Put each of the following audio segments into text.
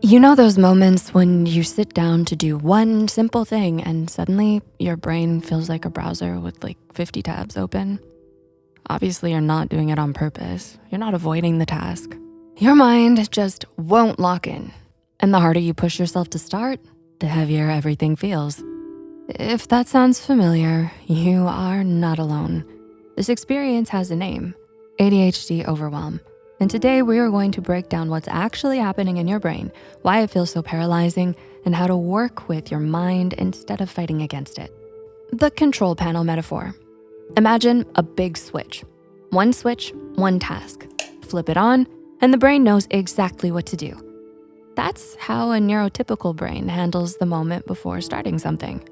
You know those moments when you sit down to do one simple thing and suddenly your brain feels like a browser with like 50 tabs open? Obviously, you're not doing it on purpose. You're not avoiding the task. Your mind just won't lock in. And the harder you push yourself to start, the heavier everything feels. If that sounds familiar, you are not alone. This experience has a name: ADHD Overwhelm. And today we are going to break down what's actually happening in your brain, why it feels so paralyzing, and how to work with your mind instead of fighting against it. The control panel metaphor. Imagine a big switch. One switch, one task. Flip it on, and the brain knows exactly what to do. That's how a neurotypical brain handles the moment before starting something.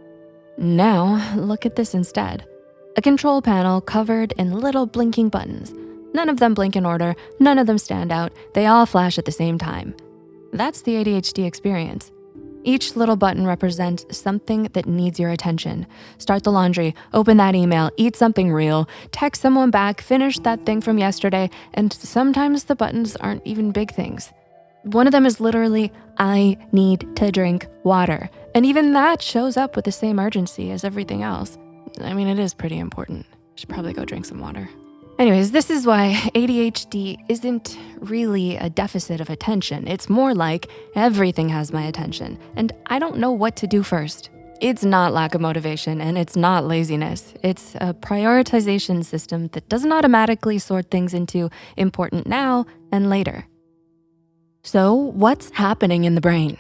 Now, look at this instead. A control panel covered in little blinking buttons. None of them blink in order, none of them stand out, they all flash at the same time. That's the ADHD experience. Each little button represents something that needs your attention. Start the laundry, open that email, eat something real, text someone back, finish that thing from yesterday, and sometimes the buttons aren't even big things. One of them is literally, I need to drink water. And even that shows up with the same urgency as everything else. I mean, it is pretty important. Should probably go drink some water. Anyways, this is why ADHD isn't really a deficit of attention. It's more like everything has my attention and I don't know what to do first. It's not lack of motivation and it's not laziness. It's a prioritization system that doesn't automatically sort things into important now and later. So what's happening in the brain?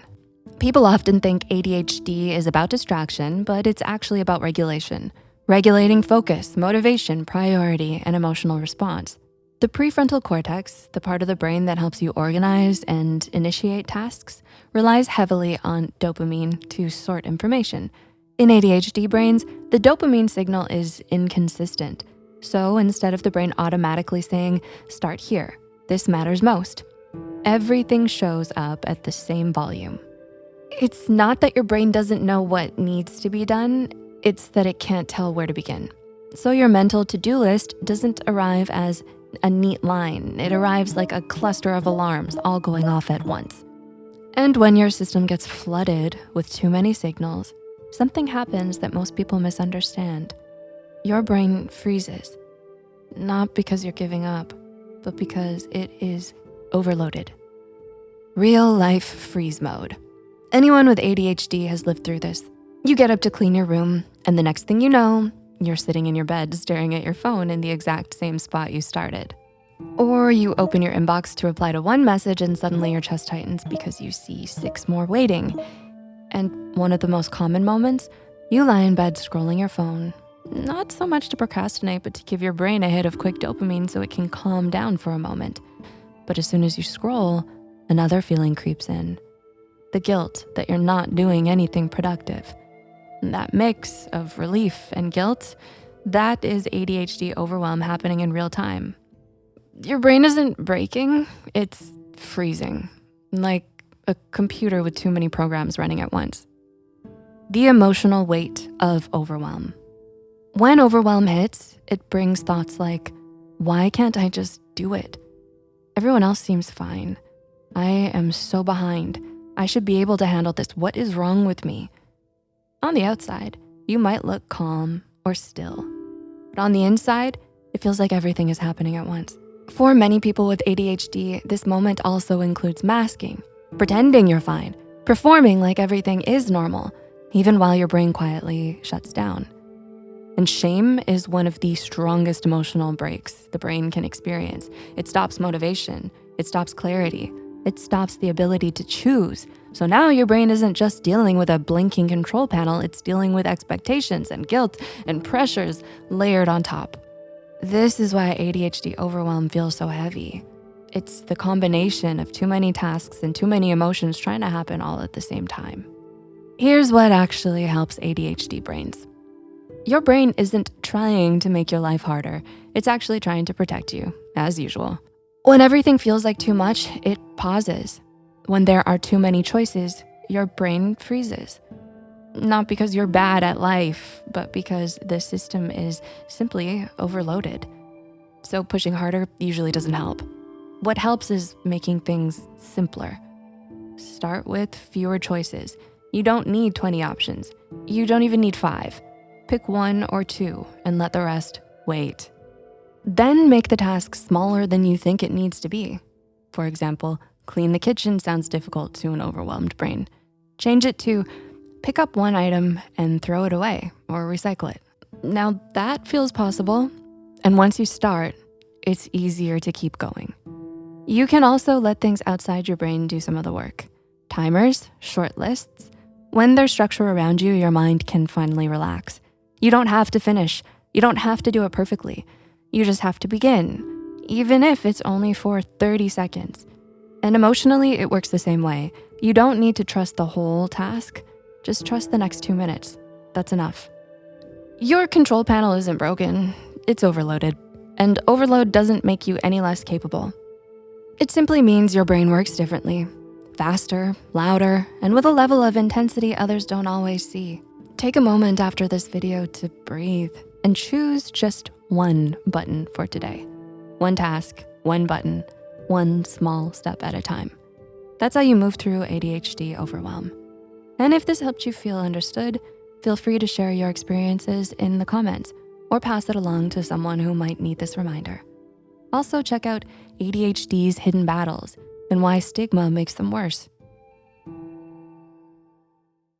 People often think ADHD is about distraction, but it's actually about regulation. Regulating focus, motivation, priority, and emotional response. The prefrontal cortex, the part of the brain that helps you organize and initiate tasks, relies heavily on dopamine to sort information. In ADHD brains, the dopamine signal is inconsistent. So instead of the brain automatically saying, start here, this matters most, everything shows up at the same volume. It's not that your brain doesn't know what needs to be done, it's that it can't tell where to begin. So your mental to-do list doesn't arrive as a neat line. It arrives like a cluster of alarms all going off at once. And when your system gets flooded with too many signals, something happens that most people misunderstand. Your brain freezes, not because you're giving up, but because it is overloaded. Real life freeze mode. Anyone with ADHD has lived through this. You get up to clean your room, and the next thing you know, you're sitting in your bed staring at your phone in the exact same spot you started. Or you open your inbox to reply to one message and suddenly your chest tightens because you see 6 more waiting. And one of the most common moments, you lie in bed scrolling your phone, not so much to procrastinate, but to give your brain a hit of quick dopamine so it can calm down for a moment. But as soon as you scroll, another feeling creeps in. The guilt that you're not doing anything productive. That mix of relief and guilt, that is ADHD overwhelm happening in real time. Your brain isn't breaking, it's freezing, like a computer with too many programs running at once. The emotional weight of overwhelm. When overwhelm hits, it brings thoughts like, why can't I just do it? Everyone else seems fine. I am so behind. I should be able to handle this. What is wrong with me? On the outside, you might look calm or still, but on the inside, it feels like everything is happening at once. For many people with ADHD, this moment also includes masking, pretending you're fine, performing like everything is normal, even while your brain quietly shuts down. And shame is one of the strongest emotional breaks the brain can experience. It stops motivation, it stops clarity, it stops the ability to choose. So now your brain isn't just dealing with a blinking control panel, it's dealing with expectations and guilt and pressures layered on top. This is why ADHD overwhelm feels so heavy. It's the combination of too many tasks and too many emotions trying to happen all at the same time. Here's what actually helps ADHD brains. Your brain isn't trying to make your life harder. It's actually trying to protect you, as usual. When everything feels like too much, it pauses. When there are too many choices, your brain freezes. Not because you're bad at life, but because the system is simply overloaded. So pushing harder usually doesn't help. What helps is making things simpler. Start with fewer choices. You don't need 20 options. You don't even need 5. Pick 1 or 2 and let the rest wait. Then make the task smaller than you think it needs to be. For example, clean the kitchen sounds difficult to an overwhelmed brain. Change it to pick up 1 item and throw it away or recycle it. Now that feels possible, and once you start, it's easier to keep going. You can also let things outside your brain do some of the work. Timers, short lists. When there's structure around you, your mind can finally relax. You don't have to finish. You don't have to do it perfectly. You just have to begin, even if it's only for 30 seconds. And emotionally, it works the same way. You don't need to trust the whole task. Just trust the next 2 minutes. That's enough. Your control panel isn't broken. It's overloaded. And overload doesn't make you any less capable. It simply means your brain works differently. Faster, louder, and with a level of intensity others don't always see. Take a moment after this video to breathe and choose just 1 button for today. 1 task, 1 button, 1 small step at a time. That's how you move through ADHD overwhelm. And if this helped you feel understood, feel free to share your experiences in the comments or pass it along to someone who might need this reminder. Also check out ADHD's hidden battles and why stigma makes them worse.